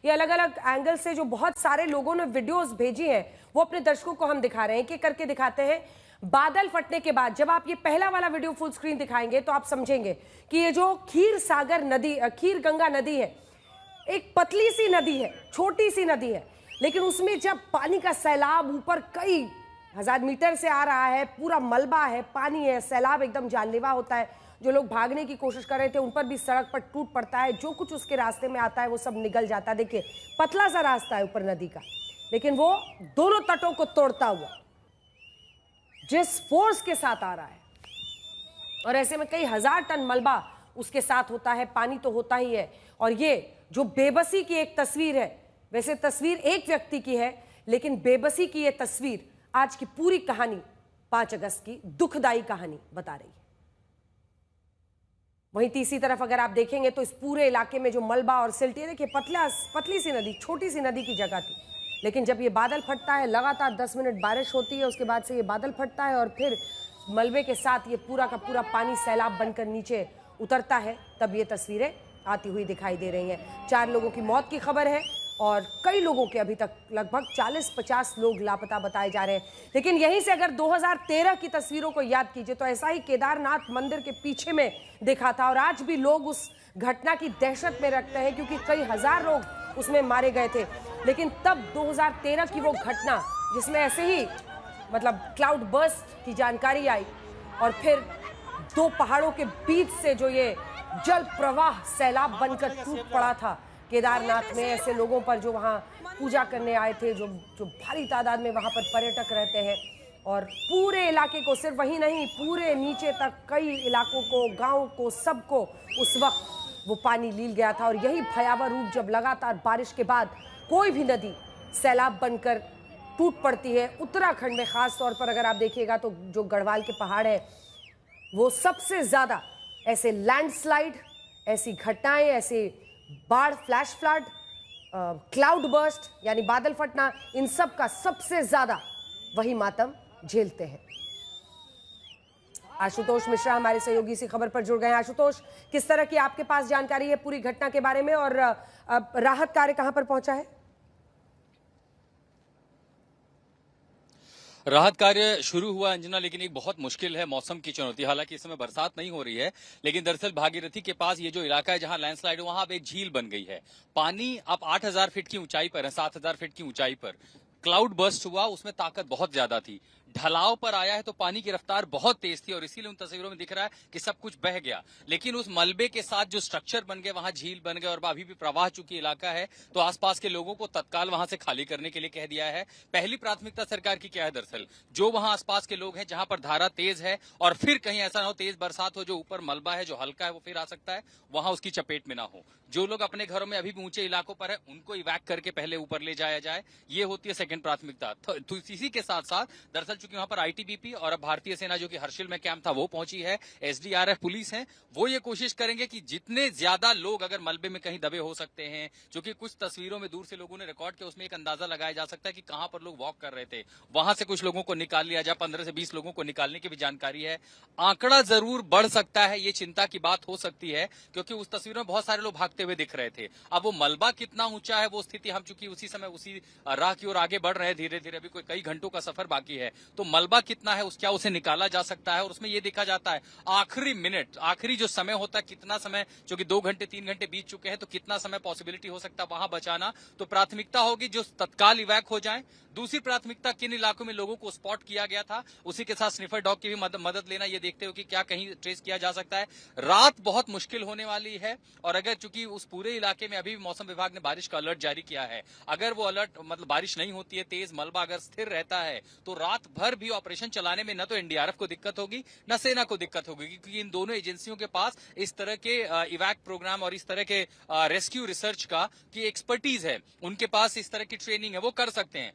ये अलग अलग एंगल से जो बहुत सारे लोगों ने वीडियोस भेजी हैं वो अपने दर्शकों को हम दिखा रहे हैं, कि करके दिखाते हैं। बादल फटने के बाद जब आप ये पहला वाला वीडियो फुल स्क्रीन दिखाएंगे तो आप समझेंगे कि ये जो खीर सागर नदी, खीर गंगा नदी है, एक पतली सी नदी है, छोटी सी नदी है, लेकिन उसमें जब पानी का सैलाब ऊपर कई हजार मीटर से आ रहा है, पूरा मलबा है, पानी है, सैलाब एकदम जानलेवा होता है। जो लोग भागने की कोशिश कर रहे थे उन पर भी सड़क पर टूट पड़ता है, जो कुछ उसके रास्ते में आता है वो सब निगल जाता है। देखिए पतला सा रास्ता है ऊपर नदी का, लेकिन वो दोनों तटों को तोड़ता हुआ जिस फोर्स के साथ आ रहा है, और ऐसे में कई हजार टन मलबा उसके साथ होता है, पानी तो होता ही है। और ये जो बेबसी की एक तस्वीर है, वैसे तस्वीर एक व्यक्ति की है, लेकिन बेबसी की ये तस्वीर आज की पूरी कहानी 5 अगस्त की दुखदाई कहानी बता रही है। वहीं तीसरी तरफ अगर आप देखेंगे तो इस पूरे इलाके में जो मलबा और सिल्ट, देखिए पतली सी नदी, छोटी सी नदी की जगह थी, लेकिन जब ये बादल फटता है, लगातार 10 मिनट बारिश होती है, उसके बाद से ये बादल फटता है और फिर मलबे के साथ ये पूरा का पूरा पानी सैलाब बनकर नीचे उतरता है, तब ये तस्वीरें आती हुई दिखाई दे रही हैं। 4 लोगों की मौत की खबर है और कई लोगों के अभी तक लगभग 40-50 लोग लापता बताए जा रहे हैं। लेकिन यहीं से अगर 2013 की तस्वीरों को याद कीजिए तो ऐसा ही केदारनाथ मंदिर के पीछे में देखा था, और आज भी लोग उस घटना की दहशत में रखते हैं क्योंकि कई हजार लोग उसमें मारे गए थे। लेकिन तब 2013 की वो घटना जिसमें ऐसे ही मतलब क्लाउड बर्स्ट की जानकारी आई और फिर 2 पहाड़ों के बीच से जो ये जल प्रवाह सैलाब बनकर टूट पड़ा था केदारनाथ में, ऐसे लोगों पर जो वहाँ पूजा करने आए थे, जो भारी तादाद में वहाँ पर पर्यटक रहते हैं, और पूरे इलाके को, सिर्फ वही नहीं पूरे नीचे तक कई इलाकों को, गांव को, सबको उस वक्त वो पानी लील गया था। और यही भयावह रूप जब लगातार बारिश के बाद कोई भी नदी सैलाब बनकर टूट पड़ती है, उत्तराखंड में खास तौर पर अगर आप देखिएगा तो जो गढ़वाल के पहाड़ है वो सबसे ज्यादा ऐसे लैंडस्लाइड, ऐसी घटनाएं, ऐसे बाढ़, फ्लैश फ्लड, क्लाउड बर्स्ट यानी बादल फटना, इन सब का सबसे ज्यादा वही मातम झेलते हैं। आशुतोष मिश्रा हमारे सहयोगी इसी खबर पर जुड़ गए हैं। आशुतोष, किस तरह की आपके पास जानकारी है पूरी घटना के बारे में, और राहत कार्य कहां पर पहुंचा है? राहत कार्य शुरू हुआ अंजना, लेकिन एक बहुत मुश्किल है, मौसम की चुनौती। हालांकि इस समय बरसात नहीं हो रही है, लेकिन दरअसल भागीरथी के पास ये जो इलाका है जहां लैंडस्लाइड है, वहां अब एक झील बन गई है। पानी अब 8000 फीट की ऊंचाई पर है, 7000 फीट की ऊंचाई पर। क्लाउड बर्स्ट हुआ, उसमें ताकत बहुत ज्यादा थी, ढलाव पर आया है तो पानी की रफ्तार बहुत तेज थी, और इसीलिए उन तस्वीरों में दिख रहा है कि सब कुछ बह गया। लेकिन उस मलबे के साथ जो स्ट्रक्चर बन गए, वहां झील बन गए, और अभी भी प्रवाह चूंकि इलाका है तो आसपास के लोगों को तत्काल वहां से खाली करने के लिए कह दिया है। पहली प्राथमिकता सरकार की क्या है, दरअसल जो वहां आसपास के लोग हैं जहां पर धारा तेज है, और फिर कहीं ऐसा ना हो तेज बरसात हो, जो ऊपर मलबा है जो हल्का है वो फिर आ सकता है, वहां उसकी चपेट में ना हो। जो लोग अपने घरों में अभी भी ऊंचे इलाकों पर है उनको इवैक्यूएट करके पहले ऊपर ले जाया जाए, ये होती है सेकंड प्राथमिकता। तो इसी के साथ साथ दरअसल चूंकि वहां पर आईटीबीपी और अब भारतीय सेना जो कि हर्षिल में कैंप था वो पहुंची है, एसडीआरएफ पुलिस है, वो ये कोशिश करेंगे कि जितने ज्यादा लोग अगर मलबे में कहीं दबे हो सकते हैं, जो कि कुछ तस्वीरों में दूर से लोगों ने रिकॉर्ड किया, उसमें एक अंदाजा लगाया जा सकता है कि कहां पर लोग वॉक कर रहे थे, वहां से कुछ लोगों को निकाल लिया जाए। 15 से 20 लोगों को निकालने की भी जानकारी है। आंकड़ा जरूर बढ़ सकता है, ये चिंता की बात हो सकती है, क्योंकि उस तस्वीर में बहुत सारे लोग भागते हुए दिख रहे थे। अब वो मलबा कितना ऊंचा है, वो स्थिति हम चूंकि उसी समय उसी राह की ओर आगे बढ़ रहे हैं धीरे धीरे, अभी कोई कई घंटों का सफर बाकी है, तो मलबा कितना है, क्या उसे निकाला जा सकता है, और उसमें यह देखा जाता है आखिरी मिनट, आखिरी जो समय होता है, कितना समय, जो कि 2 घंटे 3 घंटे बीत चुके हैं, तो कितना समय पॉसिबिलिटी हो सकता है वहां बचाना। तो प्राथमिकता होगी जो तत्काल इवैक हो जाए। दूसरी प्राथमिकता किन इलाकों में लोगों को स्पॉट किया गया था, उसी के साथ स्निफर डॉग की भी मदद लेना, ये देखते हो कि क्या कहीं ट्रेस किया जा सकता है। रात बहुत मुश्किल होने वाली है, और अगर चूंकि उस पूरे इलाके में अभी भी मौसम विभाग ने बारिश का अलर्ट जारी किया है, अगर वो अलर्ट मतलब बारिश नहीं होती है, तेज मलबा अगर स्थिर रहता है, तो रात भर भी ऑपरेशन चलाने में न तो एनडीआरएफ को दिक्कत होगी न सेना को दिक्कत होगी, क्योंकि इन दोनों एजेंसियों के पास इस तरह के इवैक प्रोग्राम और इस तरह के रेस्क्यू रिसर्च का की एक्सपर्टीज है, उनके पास इस तरह की ट्रेनिंग है, वो कर सकते हैं।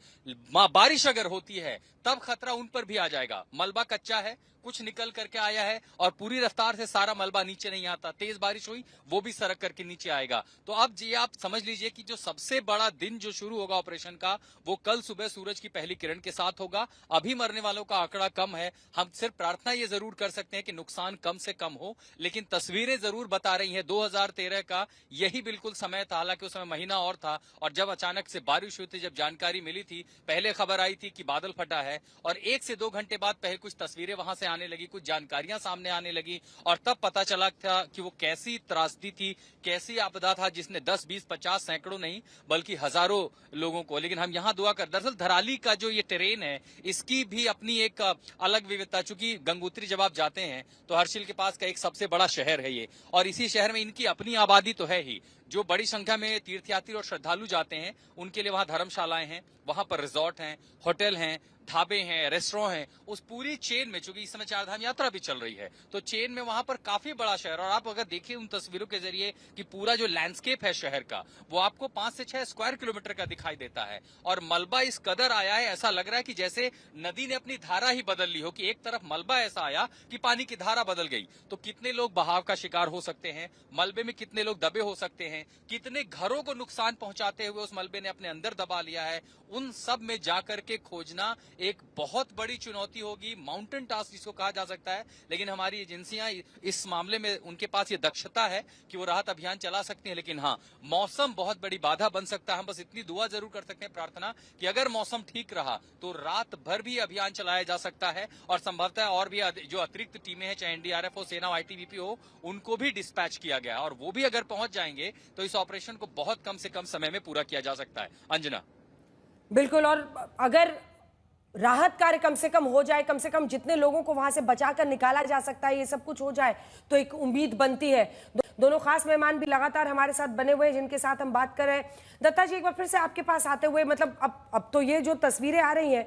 बारिश अगर होती है तब खतरा उन पर भी आ जाएगा। मलबा कच्चा है, कुछ निकल करके आया है और पूरी रफ्तार से सारा मलबा नीचे नहीं आता। तेज बारिश हुई वो भी सरक करके नीचे आएगा। तो अब जी आप समझ लीजिए कि जो सबसे बड़ा दिन जो शुरू होगा ऑपरेशन का, वो कल सुबह सूरज की पहली किरण के साथ होगा। अभी मरने वालों का आंकड़ा कम है। हम सिर्फ प्रार्थना ये जरूर कर सकते हैं कि नुकसान कम से कम हो, लेकिन तस्वीरें जरूर बता रही हैं 2013 का यही बिल्कुल समय था। हालांकि उस समय महीना और था, और जब अचानक से बारिश हुई थी, जब जानकारी मिली थी, पहले खबर आई थी कि बादल फटा है, और 1 से 2 घंटे बाद पहले कुछ तस्वीरें वहां से आने लगी, कुछ जानकारियां सामने आने लगी, और तब पता चला था कि वो कैसी त्रासदी थी, कैसी आपदा था, जिसने 10, 20, 50 सैकड़ों नहीं बल्कि हजारों लोगों को। लेकिन हम यहाँ दुआ कर, दरअसल धराली का जो ये टेरेन है, इसकी भी अपनी एक अलग विविधता। चूंकि गंगोत्री जब आप जाते हैं तो हर्षिल के पास का एक सबसे बड़ा शहर है ये, और इसी शहर में इनकी अपनी आबादी तो है ही। जो बड़ी संख्या में तीर्थयात्री और श्रद्धालु जाते हैं उनके लिए वहां धर्मशालाएं हैं, वहां पर रिजॉर्ट हैं, होटल हैं, ढाबे हैं, रेस्टोरेंट हैं। उस पूरी चेन में, चूंकि इस समय चारधाम यात्रा भी चल रही है, तो चेन में वहां पर काफी बड़ा शहर। और आप अगर देखिए उन तस्वीरों के जरिए कि पूरा जो लैंडस्केप है शहर का, वो आपको 5 से 6 स्क्वायर किलोमीटर का दिखाई देता है। और मलबा इस कदर आया है, ऐसा लग रहा है कि जैसे नदी ने अपनी धारा ही बदल ली हो, कि एक तरफ मलबा ऐसा आया कि पानी की धारा बदल गई। तो कितने लोग बहाव का शिकार हो सकते हैं, मलबे में कितने लोग दबे हो सकते हैं, कितने घरों को नुकसान पहुंचाते हुए उस मलबे ने अपने अंदर दबा लिया है, उन सब में जाकर के खोजना एक बहुत बड़ी चुनौती होगी। माउंटेन टास्क जिसको कहा जा सकता है। लेकिन हमारी एजेंसियां इस मामले में, उनके पास ये दक्षता है कि वो राहत अभियान चला सकती हैं। लेकिन हाँ, मौसम बहुत बड़ी बाधा बन सकता है। हम बस इतनी दुआ जरूर कर सकते हैं, प्रार्थना, कि अगर मौसम ठीक रहा तो रात भर भी अभियान चलाया जा सकता है, और संभवतः और भी जो अतिरिक्त टीमें हैं, चाहे एनडीआरएफ हो, सेना हो, आईटीबीपी हो, उनको भी डिस्पैच किया गया है। और वो भी अगर पहुंच जाएंगे तो इस ऑपरेशन को बहुत कम से कम समय में पूरा किया जा सकता है। अंजना। बिल्कुल। और अगर राहत कार्य कम से कम हो जाए, कम से कम जितने लोगों को वहां से बचाकर निकाला जा सकता है, ये सब कुछ हो जाए, तो एक उम्मीद बनती है। दोनों खास मेहमान भी लगातार हमारे साथ बने हुए हैं, जिनके साथ हम बात कर रहे हैं। दत्ता जी, एक बार फिर से आपके पास आते हुए, मतलब अब तो ये जो तस्वीरें आ रही हैं,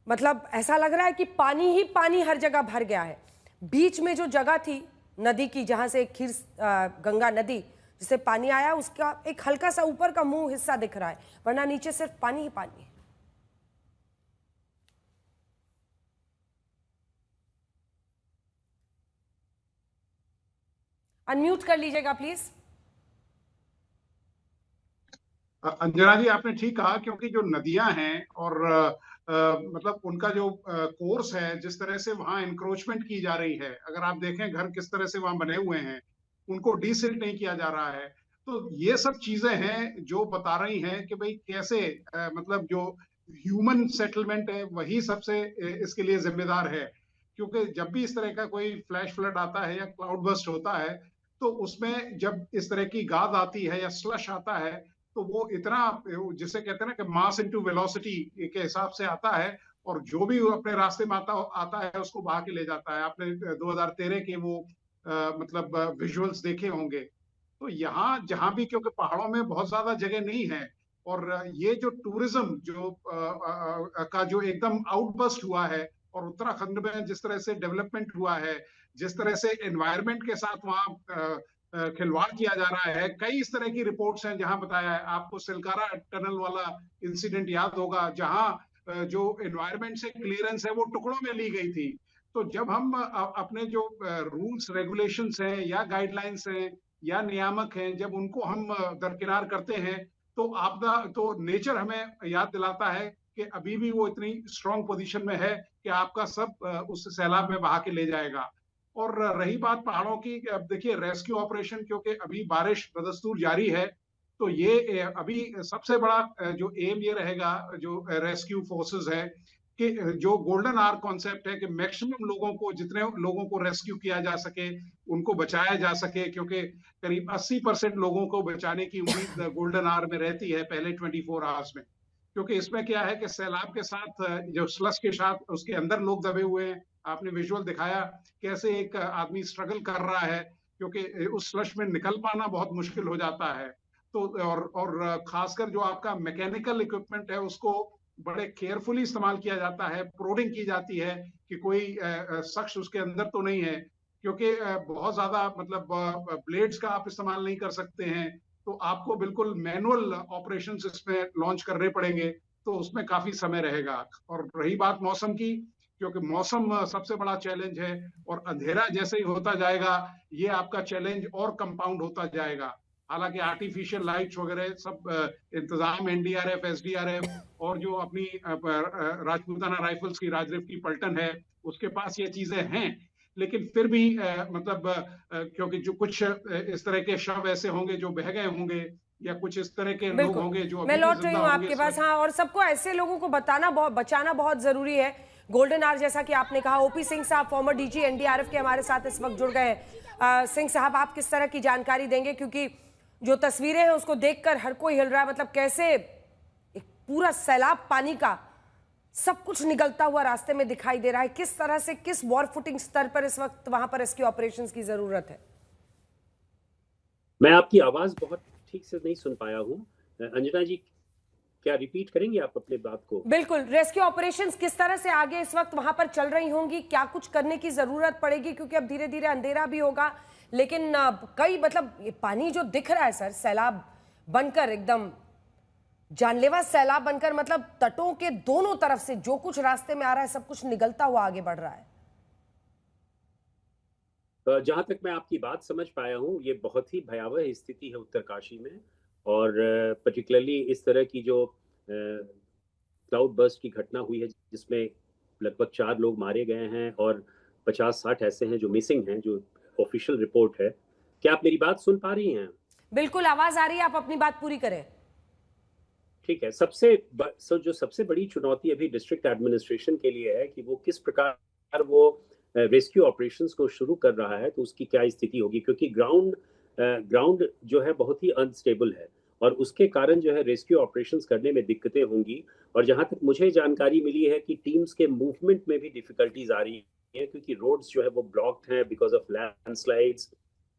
मतलब ऐसा लग रहा है कि पानी ही पानी हर जगह भर गया है। बीच में जो जगह थी नदी की, जहां से गंगा नदी जिससे पानी आया, उसका एक हल्का सा ऊपर का मुंह हिस्सा दिख रहा है, वरना नीचे सिर्फ पानी ही पानी है। अनम्यूट कर लीजिएगा प्लीज। अंजना जी, आपने ठीक कहा, क्योंकि जो नदियां हैं और मतलब उनका जो कोर्स है, जिस तरह से वहां इंक्रोचमेंट की जा रही है, अगर आप देखें घर किस तरह से वहां बने हुए हैं, उनको डीसिल्ट नहीं किया जा रहा है। तो ये सब चीजें हैं जो बता रही हैं कि भाई कैसे मतलब जो ह्यूमन सेटलमेंट है वही सबसे इसके लिए जिम्मेदार है। क्योंकि जब भी इस तरह का कोई फ्लैश फ्लड आता है या क्लाउड बर्स्ट होता है, तो उसमें जब इस तरह की गाद आती है या स्लश आता है, तो वो इतना, जिसे कहते हैं ना कि मास इनटू वेलोसिटी के हिसाब से आता है, और जो भी अपने रास्ते में आता है उसको बहा के ले जाता है। आपने 2013 के वो मतलब विजुअल्स देखे होंगे। तो यहाँ जहां भी, क्योंकि पहाड़ों में बहुत ज्यादा जगह नहीं है, और ये जो टूरिज्म जो का जो एकदम आउटबस्ट हुआ है, और उत्तराखंड में जिस तरह से डेवलपमेंट हुआ है, जिस तरह से एनवायरमेंट के साथ वहाँ खिलवाड़ किया जा रहा है, कई इस तरह की रिपोर्ट्स हैं जहां बताया है। आपको सिलकारा टनल वाला इंसिडेंट याद होगा, जहां जो एनवायरमेंट से क्लियरेंस है वो टुकड़ों में ली गई थी। तो जब हम अपने जो रूल्स रेगुलेशंस हैं या गाइडलाइंस हैं या नियामक हैं, जब उनको हम दरकिनार करते हैं, तो आपदा, तो नेचर हमें याद दिलाता है कि अभी भी वो इतनी स्ट्रांग पोजीशन में है कि आपका सब उस सैलाब में बहा के ले जाएगा। और रही बात पहाड़ों की, अब देखिए रेस्क्यू ऑपरेशन, क्योंकि अभी बारिश बदस्तूर जारी है, तो ये अभी सबसे बड़ा जो एम ये रहेगा, जो रेस्क्यू फोर्सेस है, कि जो गोल्डन आवर कॉन्सेप्ट है कि मैक्सिमम लोगों को, जितने लोगों को रेस्क्यू किया जा सके उनको बचाया जा सके, क्योंकि करीब 80% लोगों को बचाने की उम्मीद गोल्डन आवर में रहती है पहले 24 आवर्स में। क्योंकि इसमें क्या है कि सैलाब के साथ, जो स्लश के साथ उसके अंदर लोग दबे हुए हैं। आपने विजुअल दिखाया कैसे एक आदमी स्ट्रगल कर रहा है, क्योंकि उस स्लश में निकल पाना बहुत मुश्किल हो जाता है। तो और खासकर जो आपका मैकेनिकल इक्विपमेंट है उसको बड़े केयरफुली इस्तेमाल किया जाता है, प्रोडिंग की जाती है कि कोई शख्स उसके अंदर तो नहीं है, क्योंकि बहुत ज्यादा मतलब ब्लेड्स का आप इस्तेमाल नहीं कर सकते हैं। तो आपको बिल्कुल मैनुअल ऑपरेशंस इसमें लॉन्च करने पड़ेंगे, तो उसमें काफी समय रहेगा। और रही बात मौसम की, क्योंकि मौसम सबसे बड़ा चैलेंज है, और अंधेरा जैसे ही होता जाएगा ये आपका चैलेंज और कंपाउंड होता जाएगा। हालांकि आर्टिफिशियल लाइट्स वगैरह सब इंतजाम एनडीआरएफ, एसडीआरएफ और जो अपनी राजपूताना राइफल्स की राजरिफ की पलटन है उसके पास ये चीजें हैं, लेकिन फिर भी मतलब क्योंकि जो कुछ इस तरह के शव ऐसे होंगे जो बह गए होंगे, या कुछ इस तरह के लोग बिल्कुल, होंगे जो मैं अभी भी लौट रही जिंदा हूँ होंगे आपके इस पास। वक्त। हाँ, और सबको ऐसे लोगों को बचाना बहुत जरूरी है। गोल्डन आवर जैसा कि आपने कहा। ओपी सिंह साहब, फॉर्मर डीजी एनडीआरएफ के, हमारे साथ इस वक्त जुड़ गए हैं। सिंह साहब, आप किस तरह की जानकारी देंगे, क्योंकि जो तस्वीरें हैं उसको देखकर हर कोई हिल रहा है। मतलब कैसे एक पूरा सैलाब पानी का सब कुछ निकलता हुआ रास्ते में दिखाई दे रहा है, किस तरह से, किस वॉर फुटिंग स्तर पर इस वक्त वहां पर रेस्क्यू ऑपरेशंस की जरूरत है? मैं आपकी आवाज बहुत ठीक से नहीं सुन पाया हूँ। अंजना जी, क्या रिपीट करेंगे आप अपने बात को? बिल्कुल, रेस्क्यू ऑपरेशंस किस तरह से आगे इस वक्त वहां पर चल रही होंगी, क्या कुछ करने की जरूरत पड़ेगी, क्योंकि अब धीरे धीरे अंधेरा भी होगा, लेकिन कई मतलब ये पानी जो दिख रहा है सर, सैलाब बनकर, एकदम जानलेवा सैलाब बनकर, मतलब तटों के दोनों तरफ से जो कुछ रास्ते में आ रहा है सब कुछ निगलता हुआ आगे बढ़ रहा है। जहां तक मैं आपकी बात समझ पाया हूँ, ये बहुत ही भयावह स्थिति है उत्तरकाशी में, और पर्टिकुलरली इस तरह की जो क्लाउड बर्स्ट की घटना हुई है जिसमें लगभग 4 लोग मारे गए हैं और 50-60 ऐसे हैं जो मिसिंग हैं, जो ऑफिशियल रिपोर्ट है। क्या आप मेरी बात सुन पा रही हैं? बिल्कुल, आवाज आ रही है, आप अपनी बात पूरी करें। ठीक है। जो सबसे बड़ी चुनौती अभी डिस्ट्रिक्ट एडमिनिस्ट्रेशन के लिए है कि वो किस प्रकार वो रेस्क्यू ऑपरेशंस को शुरू कर रहा है, तो उसकी क्या स्थिति होगी, क्योंकि ग्राउंड जो है बहुत ही अनस्टेबल है, और उसके कारण जो है रेस्क्यू ऑपरेशंस करने में दिक्कतें होंगी। और जहां तक मुझे जानकारी मिली है कि टीम्स के मूवमेंट में भी डिफिकल्टीज आ रही है, क्योंकि रोड्स जो है वो ब्लॉक्ड हैं because of landslides.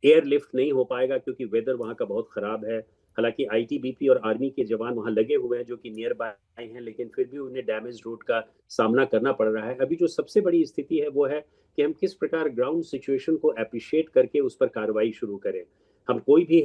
Air lift नहीं हो पाएगा क्योंकि वेदर वहाँ का बहुत खराब है। हालांकि आईटीबीपी और आर्मी के जवान वहां लगे हुए हैं जो कि नियर बाय हैं, लेकिन फिर भी उन्हें डैमेज रोड का सामना करना पड़ रहा है। अभी जो सबसे बड़ी स्थिति है वो है कि हम किस प्रकार ग्राउंड सिचुएशन को अप्रिशिएट करके उस पर कार्रवाई शुरू करें। हम कोई भी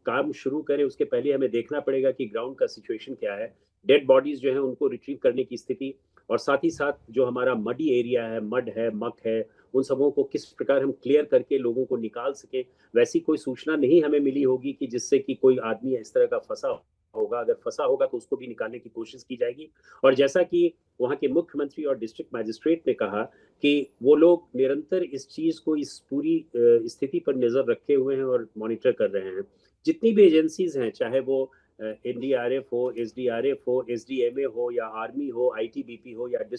काम शुरू करें उसके पहले हमें देखना पड़ेगा कि ग्राउंड का सिचुएशन क्या है, डेड बॉडीज जो है उनको रिट्रीव करने की स्थिति, और साथ ही साथ जो हमारा मडी एरिया है, मड है, मक है, उन सबों को किस प्रकार हम क्लियर करके लोगों को निकाल सके। वैसी कोई सूचना नहीं हमें मिली होगी कि जिससे कि कोई आदमी इस तरह का फंसा होगा। अगर फंसा होगा तो उसको भी निकालने की कोशिश की जाएगी। और जैसा कि वहाँ के मुख्यमंत्री और डिस्ट्रिक्ट मैजिस्ट्रेट ने कहा कि वो लोग निरंतर इस चीज को, इस पूरी स्थिति पर नजर रखे हुए हैं और मॉनिटर कर रहे हैं। जितनी भी एजेंसीज हैं, चाहे वो एनडीआरएफ हो, एसडीआरएफ हो, एसडीएमए हो, या आर्मी हो, आईटीबीपी हो, या डिस्ट्रिक्ट